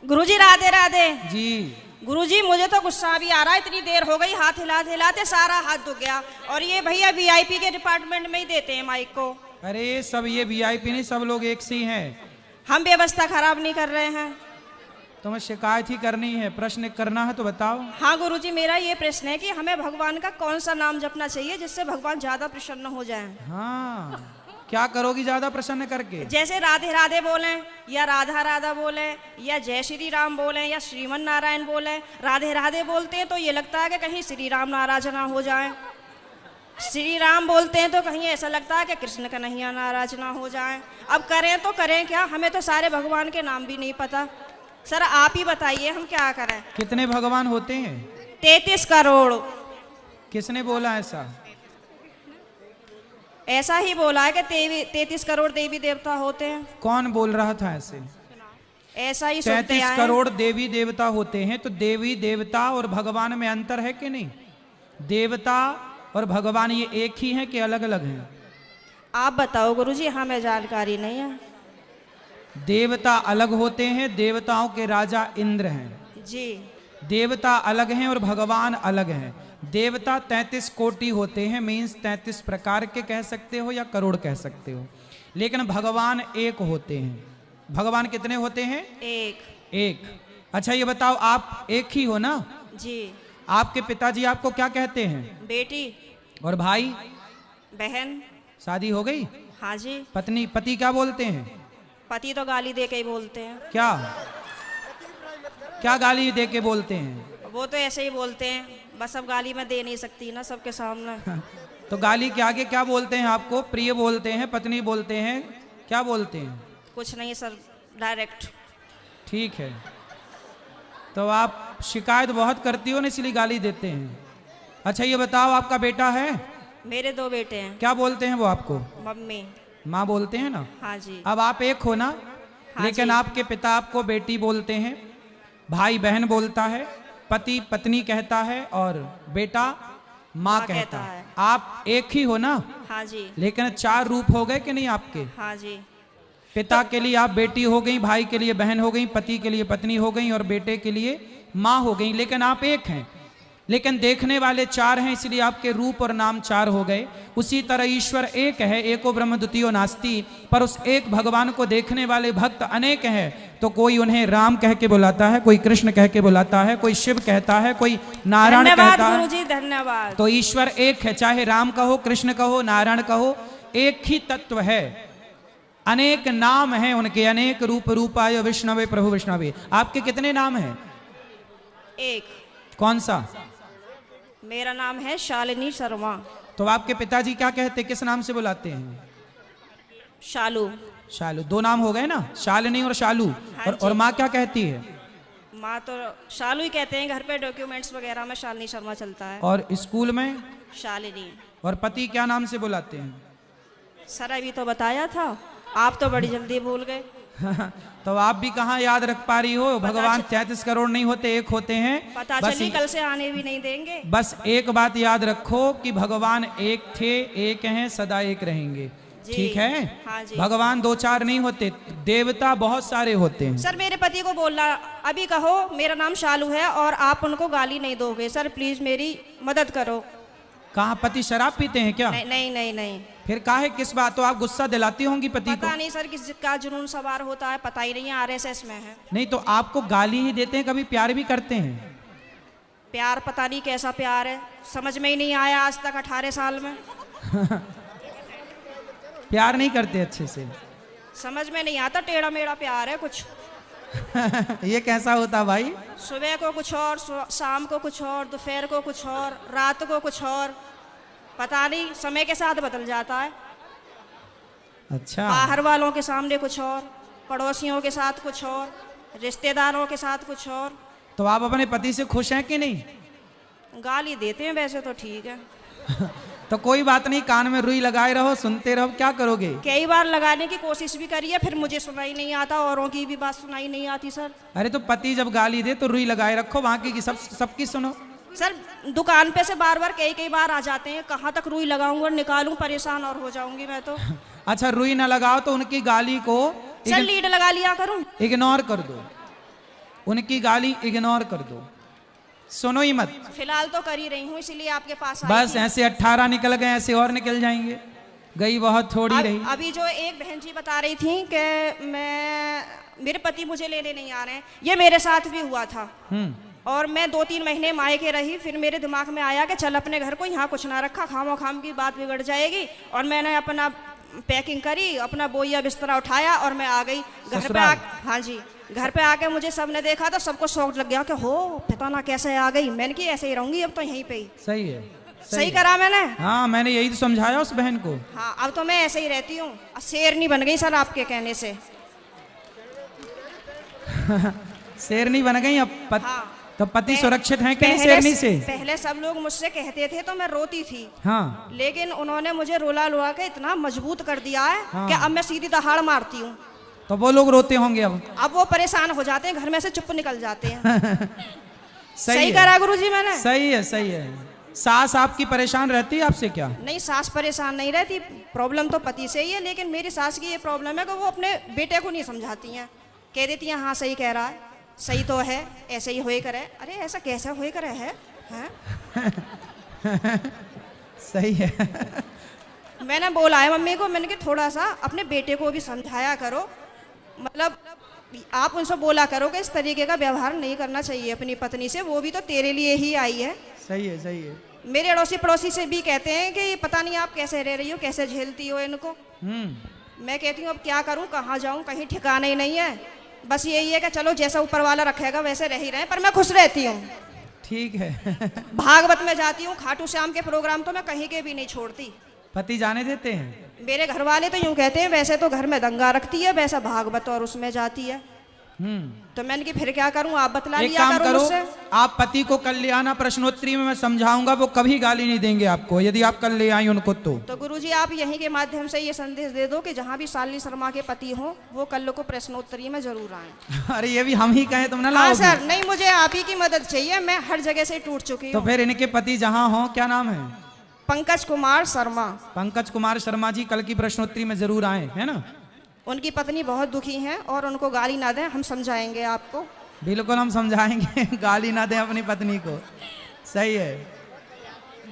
गुरुजी राधे राधे जी। गुरुजी, मुझे तो गुस्सा भी आ रहा है, इतनी देर हो गई, हाथ हिलाते हिलाते सारा हाथ दुख गया। और ये भैया वीआईपी के डिपार्टमेंट में ही देते हैं माइक को। अरे सब ये वीआईपी नहीं, सब लोग एक से ही हैं। हम व्यवस्था खराब नहीं कर रहे हैं। तुम्हें शिकायत ही करनी है, प्रश्न करना है तो बताओ। हाँ गुरुजी, मेरा ये प्रश्न है कि हमें भगवान का कौन सा नाम जपना चाहिए जिससे भगवान ज्यादा प्रसन्न हो जाएं? हाँ, क्या करोगी ज्यादा प्रसन्न करके? जैसे राधे राधे बोलें, या राधा राधा बोलें, या जय श्री राम बोलें, या श्रीमन नारायण बोलें। राधे राधे बोलते हैं तो ये लगता है कि कहीं श्री राम नाराज ना हो जाए। श्री राम बोलते हैं तो कहीं ऐसा लगता है कि कृष्ण कन्हैया नाराज ना हो जाए। अब करें तो करें क्या, हमें तो सारे भगवान के नाम भी नहीं पता। सर आप ही बताइए हम क्या करें। कितने भगवान होते हैं? 33 करोड़। किसने बोला ऐसा? ऐसा ही बोला है कि 33 करोड़ देवी देवता होते हैं। कौन बोल रहा था ऐसे? ऐसा ही सुनते 33 आए हैं। करोड़ देवी देवता होते हैं, तो देवी देवता और भगवान में अंतर है कि नहीं? देवता और भगवान ये एक ही हैं कि अलग अलग हैं? आप बताओ गुरुजी, हमें जानकारी नहीं है। देवता अलग होते हैं, देवताओं के राजा इंद्र हैं जी। देवता अलग हैं और भगवान अलग हैं। देवता 33 कोटि होते हैं, मीन्स 33 प्रकार के कह सकते हो या करोड़ कह सकते हो, लेकिन भगवान एक होते हैं। भगवान कितने होते हैं? एक। अच्छा ये बताओ, आप एक ही हो ना? जी। आपके पिताजी आपको क्या कहते हैं? बेटी। और भाई? बहन। शादी हो गई? हाँ जी। पति क्या बोलते हैं? पति तो गाली दे के ही बोलते हैं। क्या क्या गाली दे के बोलते हैं? वो तो ऐसे ही बोलते हैं, बस अब गाली मैं दे नहीं सकती ना सबके सामने। तो गाली के आगे क्या बोलते हैं आपको? प्रिय बोलते हैं, पत्नी बोलते हैं, क्या बोलते हैं? कुछ नहीं सर, डायरेक्ट। ठीक है, तो आप शिकायत बहुत करती हो ना, इसलिए गाली देते हैं। अच्छा ये बताओ, आपका बेटा है? मेरे 2 बेटे हैं। क्या बोलते हैं वो आपको? मम्मी। माँ बोलते हैं ना? हाँ जी। अब आप एक हो ना? हाँ लेकिन जी। आपके पिता आपको बेटी बोलते हैं, भाई बहन बोलता है, पति पत्नी कहता है, और बेटा माँ कहता है। आप एक ही हो ना? हाँ जी। लेकिन 4 रूप हो गए कि नहीं आपके? हाँ जी। पिता के लिए आप बेटी हो गई, भाई के लिए बहन हो गई, पति के लिए पत्नी हो गई, और बेटे के लिए माँ हो गई। लेकिन आप एक हैं, लेकिन देखने वाले 4 हैं, इसलिए आपके रूप और नाम 4 हो गए। उसी तरह ईश्वर एक है, एको ब्रह्म द्वितीयो नास्ति, पर उस एक भगवान को देखने वाले भक्त अनेक हैं। तो कोई उन्हें राम कह के बुलाता है, कोई कृष्ण कह के बुलाता है, कोई शिव कहता है, कोई नारायण कहता है। गुरुजी धन्यवाद। तो ईश्वर एक है, चाहे राम कहो, कृष्ण कहो, नारायण कहो, एक ही तत्व है। अनेक नाम हैं उनके, अनेक रूप रूपाय विष्णवे प्रभु विष्णवे। आपके कितने नाम हैं? एक। कौन सा? मेरा नाम है शालिनी शर्मा। तो आपके पिताजी क्या कहते, किस नाम से बुलाते हैं? शालू। शालू। 2 नाम हो गए ना, शालिनी और शालू। हाँ और माँ क्या कहती है? माँ तो शालू ही कहते हैं, घर पे डॉक्यूमेंट्स वगैरह में शालिनी शर्मा चलता है। और स्कूल में? शालिनी। और पति क्या नाम से बुलाते हैं? सर अभी तो बताया था, आप तो बड़ी जल्दी भूल गए। तो आप भी कहाँ याद रख पा रही हो? भगवान 33 करोड़ नहीं होते, एक होते हैं। पता चली कल से आने भी नहीं देंगे। बस एक बात याद रखो कि भगवान एक थे, एक हैं, सदा एक रहेंगे। ठीक है? हाँ जी। भगवान 2-4 नहीं होते, देवता बहुत सारे होते हैं। सर मेरे पति को बोलना, अभी कहो मेरा नाम शालू है और आप उनको गाली नहीं दोगे। सर प्लीज मेरी मदद करो। कहाँ पति शराब पीते हैं क्या? नहीं नहीं नहीं नहीं। फिर काहे, किस बात? तो आप गुस्सा दिलाती होंगी पति को? पता नहीं सर किसका जुनून सवार होता है, पता ही नहीं है, आरएसएस में है। नहीं तो आपको गाली ही देते हैं, कभी प्यार भी करते हैं? प्यार पता नहीं कैसा प्यार है, समझ में ही नहीं आया आज तक 18 साल में। प्यार नहीं करते अच्छे से? समझ में नहीं आता, टेढ़ा मेढ़ा प्यार है कुछ। ये कैसा होता भाई? सुबह को कुछ और, शाम को कुछ और, दोपहर को कुछ और, रात को कुछ और, पता नहीं समय के साथ बदल जाता है। अच्छा। बाहर वालों के सामने कुछ और, पड़ोसियों के साथ कुछ और, रिश्तेदारों के साथ कुछ और। तो आप अपने पति से खुश हैं कि नहीं? गाली देते हैं वैसे तो ठीक है। तो कोई बात नहीं, कान में रुई लगाए रहो, सुनते रहो, क्या करोगे? कई बार लगाने की कोशिश भी करी है, फिर मुझे सुनाई नहीं आता, औरों की भी बात सुनाई नहीं आती सर। अरे तो पति जब गाली दे तो रुई लगाए रखो, बाकी की सबकी सुनो। सर दुकान पे से बार बार कई बार आ जाते हैं, कहाँ तक रुई लगाऊंगा और निकालूं, परेशान और हो जाऊंगी मैं तो। अच्छा रुई ना लगाओ तो उनकी गाली को सर लीड लगा लिया करूं? इग्नोर कर दो। उनकी गाली इग्नोर कर दो, सुनो ही मत। फिलहाल तो कर ही रही हूँ, इसीलिए आपके पास आई बस थी। ऐसे 18 निकल गए, ऐसे और निकल जाएंगे, गई बहुत थोड़ी रही। अभी जो एक बहन जी बता रही थी कि मेरे पति मुझे लेने नहीं आ रहे हैं, ये मेरे साथ भी हुआ था। और मैं 2-3 महीने मायके रही, फिर मेरे दिमाग में आया कि चल अपने घर को यहाँ कुछ ना रखा, खामो खाम की बात बिगड़ जाएगी। और मैंने अपना पैकिंग करी, अपना बोइया बिस्तरा उठाया और मैं आ गई घर पे। हाँ जी, घर पे आके मुझे सबने देखा तो सबको शौक लग गया कि हो पता ना कैसे आ गई। मैंने कि ऐसे ही रहूंगी अब तो यहीं पे ही। सही है, सही करा मैंने। हाँ, मैंने यही तो समझाया उस बहन को। हाँ, अब तो मैं ऐसे ही रहती हूँ, शेरनी बन गई सर आपके कहने से। शेरनी बन गई अब हाँ, तो पति सुरक्षित हैं कि नहीं शेरनी से? पहले सब लोग मुझसे कहते थे तो मैं रोती थी। हाँ, लेकिन उन्होंने मुझे रोला रुला के इतना मजबूत कर दिया है हाँ। कि अब मैं सीधी दहाड़ मारती हूँ। तो वो लोग रोते होंगे अब वो परेशान हो जाते हैं, घर में से चुप निकल जाते हैं। सही है। करा गुरुजी मैंने। सही है, सही है। सास आपकी परेशान रहती है आपसे क्या? नहीं, सास परेशान नहीं रहती, प्रॉब्लम तो पति से ही है। लेकिन मेरी सास की ये प्रॉब्लम है कि वो अपने बेटे को नहीं समझाती हैं, कह देती हैं हाँ सही कह रहा है, सही तो है, ऐसे ही होए करे। अरे ऐसा कैसा होए करे है, हैं? सही है। मैंने बोला है मम्मी को, मैंने कि थोड़ा सा अपने बेटे को भी समझाया करो, मतलब आप उनसे बोला करो कि इस तरीके का व्यवहार नहीं करना चाहिए अपनी पत्नी से, वो भी तो तेरे लिए ही आई है। सही है, सही है। मेरे अड़ोसी पड़ोसी से भी कहते हैं कि पता नहीं आप कैसे रह रही हो, कैसे झेलती हो इनको। मैं कहती हूँ अब क्या करूँ, कहाँ जाऊँ, कहीं ठिकाना ही नहीं है। बस यही है कि चलो जैसा ऊपर वाला रखेगा वैसे रह ही रहे, पर मैं खुश रहती हूँ। ठीक है। भागवत में जाती हूँ, खाटू श्याम के प्रोग्राम तो मैं कहीं के भी नहीं छोड़ती। पति जाने देते हैं? मेरे घर वाले तो यूं कहते हैं वैसे तो घर में दंगा रखती है, वैसा भागवत और उसमें जाती है। तो मैंने कि फिर क्या करूं, आप बतला एक लिया काम करो, मुझसे। आप पति को कल ले आना, प्रश्नोत्तरी में मैं समझाऊंगा, वो कभी गाली नहीं देंगे आपको यदि आप कल ले आई उनको। तो गुरुजी आप यहीं के माध्यम से ये संदेश दे दो कि जहाँ भी शालिनी शर्मा के पति हो वो कल को प्रश्नोत्तरी में जरूर आए। अरे ये भी हम ही कहें तुम ना हाँ लाओगी? सर, नहीं मुझे आप ही की मदद चाहिए, मैं हर जगह से टूट चुकी तो हूँ। फिर इनके पति जहाँ हो, क्या नाम है? पंकज कुमार शर्मा। पंकज कुमार शर्मा जी कल की प्रश्नोत्तरी में जरूर आए, है ना? उनकी पत्नी बहुत दुखी हैं और उनको गाली ना दें, हम समझाएंगे आपको। बिल्कुल हम समझाएंगे। गाली ना दें अपनी पत्नी को। सही है।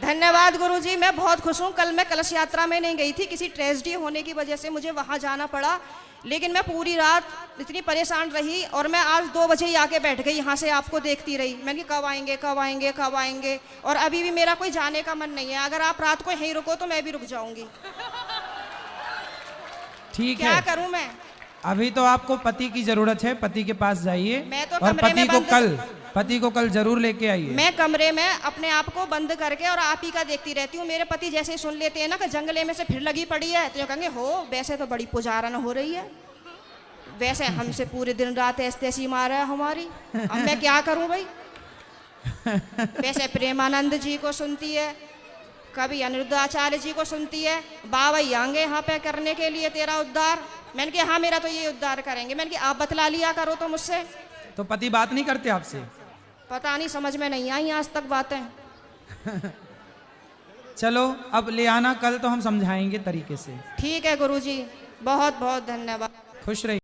धन्यवाद गुरुजी, मैं बहुत खुश हूँ। कल मैं कलश यात्रा में नहीं गई थी, किसी ट्रेजेडी होने की वजह से मुझे वहाँ जाना पड़ा। लेकिन मैं पूरी रात इतनी परेशान रही और मैं आज 2 बजे ही आके बैठ गई, यहाँ से आपको देखती रही। मैंने कहा कब आएंगे कब आएंगे कब आएंगे, और अभी भी मेरा कोई जाने का मन नहीं है। अगर आप रात को यहीं रुको तो मैं भी रुक जाऊंगी। ठीक क्या है, करूं मैं? अभी तो आपको पति की जरूरत है, पति के पास जाइए। मैं तो और कमरे में पति को कल जरूर लेके आइए। मैं कमरे में अपने आप को बंद करके और आप ही का देखती रहती हूँ। मेरे पति जैसे ही सुन लेते हैं ना कि जंगले में से फिर लगी पड़ी है, तो ये कहेंगे हो वैसे तो बड़ी पुजारन हो रही है, वैसे हमसे पूरे दिन रात ऐसी मारा है हमारी। अब मैं क्या करूं भाई? वैसे प्रेमानंद जी को सुनती है, कभी अनिरुद्धाचार्य जी को सुनती है, बाबा आएंगे यहाँ पे करने के लिए तेरा उद्धार। मैंने कहा हाँ मेरा तो ये उद्धार करेंगे। मैंने कहा आप बतला लिया करो तो मुझसे। तो पति बात नहीं करते आपसे? पता नहीं, समझ में नहीं आई आज तक बातें। चलो अब ले आना कल, तो हम समझाएंगे तरीके से। ठीक है गुरुजी, बहुत बहुत धन्यवाद। खुश रहिए।